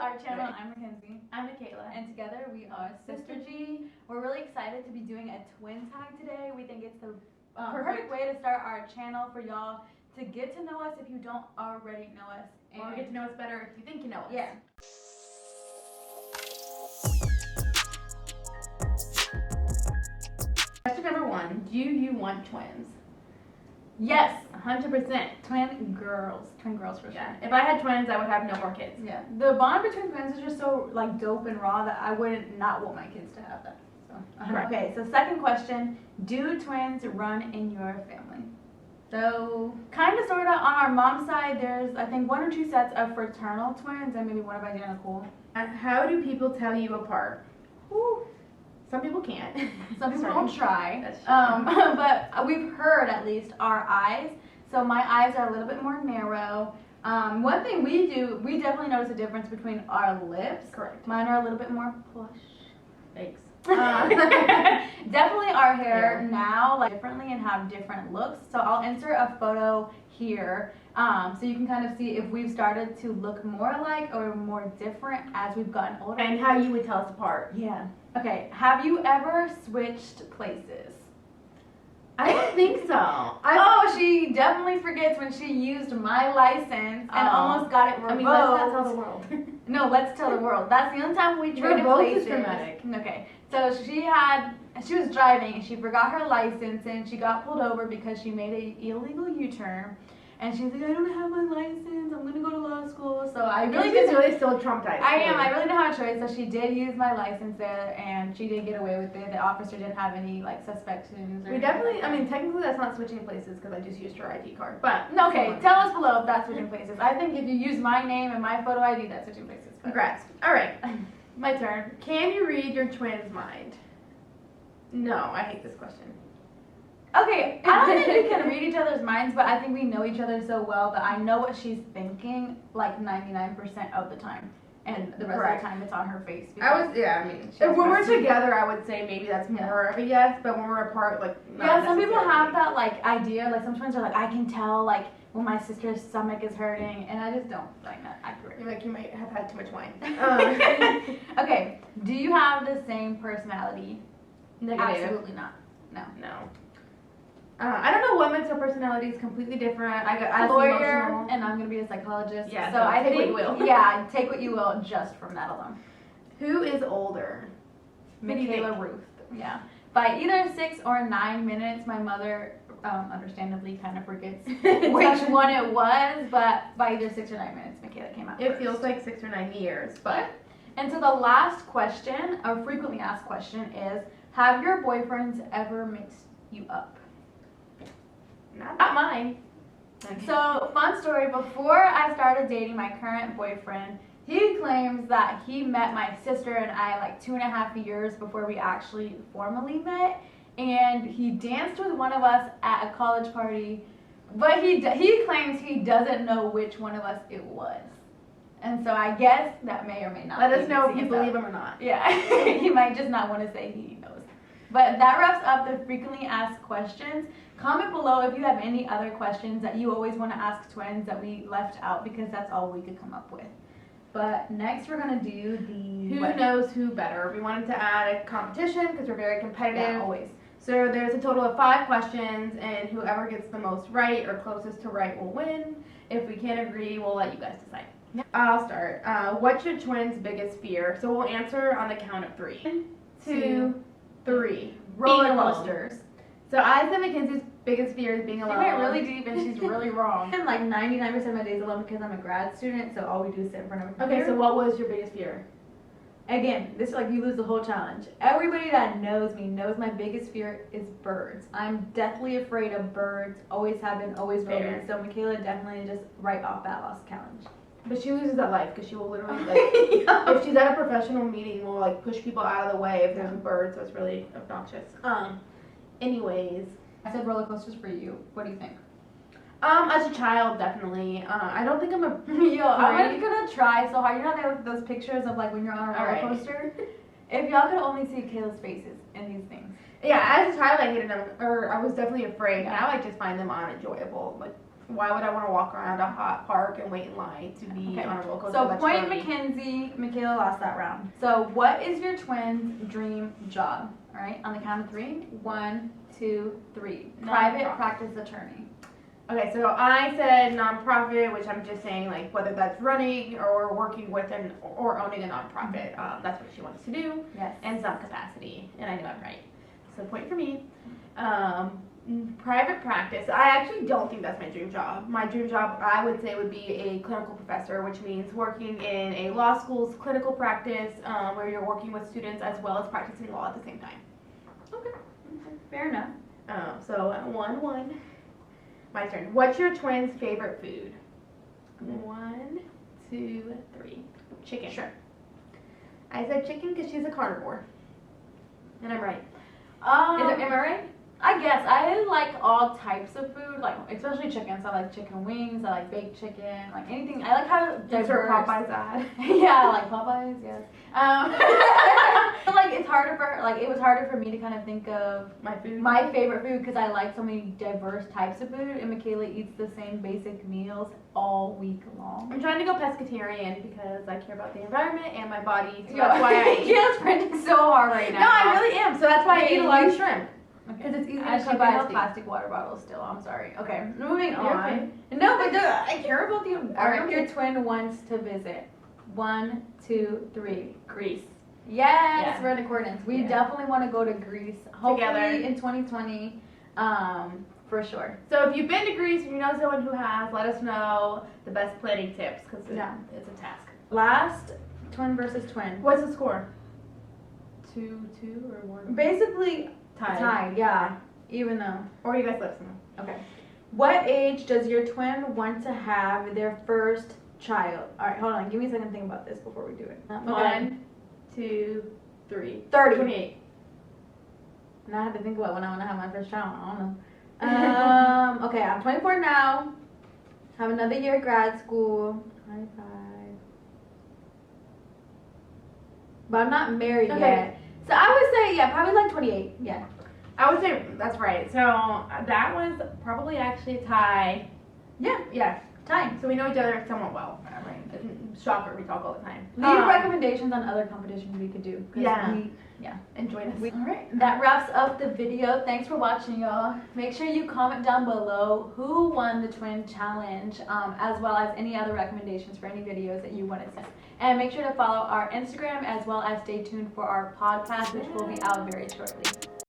our channel. I'm Mackenzie. I'm Michaela. And together we are Sistergy. We're really excited to be doing a twin tag today. We think it's the perfect way to start our channel for y'all to get to know us if you don't already know us. Or get to know us better if you think you know us. Yeah. Question number 1. Do you want twins? Yes. 100%. Twin girls for sure. Yeah. If I had twins, I would have no more kids. Yeah. The bond between twins is just so like dope and raw that I wouldn't not want my kids to have that. So. Okay, so second question. Do twins run in your family? So, kind of, sort of, on our mom's side, there's, I think, 1 or 2 sets of fraternal twins and maybe one of identical. How do people tell you apart? Whew. Some people can't. Some people don't try. That's true. But we've heard, at least, our eyes. So my eyes are a little bit more narrow. One thing we do, we definitely notice a difference between our lips. Correct. Mine are a little bit more plush. Thanks. Definitely our hair now like differently and have different looks. So I'll insert a photo here so you can kind of see if we've started to look more alike or more different as we've gotten older. And how you would tell us apart. Yeah. Okay, have you ever switched places? I don't think so. She definitely forgets when she used my license and almost got it revoked. I mean, let's not tell the world. No, let's tell the world. That's the only time we traded places. Dramatic. Okay, so she was driving and she forgot her license and she got pulled over because she made an illegal U-turn. And she's like, I don't have my license. I'm gonna go to law school. So I really still traumatized. I really didn't have a choice. So she did use my license there, and she did get away with it. The officer didn't have any like suspicions. We definitely. I mean, technically, that's not switching places because I just used her ID card. But no, okay, tell us below if that's switching places. I think if you use my name and my photo ID, that's switching places. Congrats. All right, my turn. Can you read your twin's mind? No, I hate this question. Okay, I don't think we can read each other's minds, but I think we know each other so well that I know what she's thinking like 99% of the time. And the rest of the time it's on her face. I mean, when we're together, I would say maybe that's more of a yes, but when we're apart, like, yeah, some people have that, like, idea, like, some twins are like, I can tell, like, when my sister's stomach is hurting, and I just don't find that accurate. You're like, you might have had too much wine. Okay, do you have the same personality? Negative. Absolutely not. No. I don't know what makes our personalities completely different. I'm a lawyer, and I'm going to be a psychologist. Yeah, so I take think, what you will. Yeah, take what you will just from that alone. Who is older? Michaela Ruth. Yeah. By either 6 or 9 minutes, my mother, understandably, kind of forgets which one it was, but by either 6 or 9 minutes, Michaela came out It first. feels like 6 or 9 years, but... And so the last question, a frequently asked question is, have your boyfriends ever mixed you up? Not mine. Okay. So, fun story, before I started dating my current boyfriend, he claims that he met my sister and I like 2.5 years before we actually formally met, and he danced with one of us at a college party, but he claims he doesn't know which one of us it was. And so I guess that may or may not Let us know if you believe him or not. Yeah, he might just not want to say he knows. But that wraps up the frequently asked questions. Comment below if you have any other questions that you always want to ask twins that we left out, because that's all we could come up with. But next we're going to do the... Who knows who better? We wanted to add a competition because we're very competitive. Yeah, always. So there's a total of 5 questions, and whoever gets the most right or closest to right will win. If we can't agree, we'll let you guys decide. Yeah. I'll start. What's your twins' biggest fear? So we'll answer on the count of 3. 1, 2, 3. Roller coasters. So I said Mackenzie's biggest fear is being alone. She went really deep and she's really wrong. And like 99% of my days alone because I'm a grad student, so all we do is sit in front of a computer. Okay, so what was your biggest fear? Again, this is like you lose the whole challenge. Everybody that knows me knows my biggest fear is birds. I'm deathly afraid of birds. Always have been, always will be. So Michaela definitely just right off that lost challenge. But she loses at life because she will literally, like, if she's at a professional meeting, will like push people out of the way if there's a bird, so it's really obnoxious. Anyways. I said roller coasters for you. What do you think? As a child, definitely. I don't think I'm a... I'm gonna try so hard. You know how those pictures of like when you're on a roller coaster? If y'all could only see Kayla's faces in these things. Yeah, as a child I hated them, or I was definitely afraid. Yeah. Now I just find them unenjoyable. Like, Why would I want to walk around a hot park and wait in line to be on a roller coaster? So that's point dirty? Mackenzie, Michaela lost that round. So what is your twins' dream job? All right, on the count of 3. 1, 2, 3. Private practice attorney. Okay, so I said nonprofit, which I'm just saying like whether that's running or working with or owning a nonprofit. That's what she wants to do. Yes. In some capacity, and I know I'm right. So point for me. Private practice. I actually don't think that's my dream job. My dream job, I would say, would be a clinical professor, which means working in a law school's clinical practice, where you're working with students as well as practicing law at the same time. Okay. Fair enough. So 1-1. My turn. What's your twins' favorite food? 1, 2, 3. Chicken. Sure. I said chicken because she's a carnivore. And I'm right. Am Am I right? I guess I like all types of food, like especially chicken. So I like chicken wings. I like baked chicken. Like anything. I like how diverse. Sure, Popeye's ad. Yeah, like Popeyes. Yes. Like it's harder for it was harder for me to kind of think of my favorite food because I like so many diverse types of food, and Michaela eats the same basic meals all week long. I'm trying to go pescatarian because I care about the environment and my body. So that's why I eat. Michaela's sprinting so hard right now. No, I really am. So that's why I eat a lot of shrimp. Because it's easy And to she come buys by plastic water bottles still. I'm sorry. Okay, moving You're on. okay. No, but I care about the environment. Okay. Your twin wants to visit. 1, 2, 3. Greece. Yes, Yeah. we're in accordance. We Yeah. definitely want to go to Greece. Hopefully Together. in 2020, for sure. So if you've been to Greece and you know someone who has, let us know the best planning tips because Yeah. it's a task. Last twin versus twin. What's the score? 2-2 or 1? Basically Tied. yeah. Even though. Or you guys let us know. Okay. What age does your twin want to have their first child? All right, hold on. Give me a second to think about this before we do it. 1, 2, 3. 30. 28. Now I have to think about when I want to have my first child. I don't know. Okay, I'm 24 now. Have another year at grad school. 25. But I'm not married Okay. yet. So I would say, yeah, probably like 28. Yeah. I would say that's right. So that was probably actually a tie. Yeah. Yeah. Time. So we know each other somewhat well. Right. Shocker, we talk all the time. Leave recommendations on other competitions we could do. 'Cause Yeah. And join us. Alright, that wraps up the video. Thanks for watching, y'all. Make sure you comment down below who won the twin challenge, as well as any other recommendations for any videos that you want to see. And make sure to follow our Instagram as well as stay tuned for our podcast, which will be out very shortly.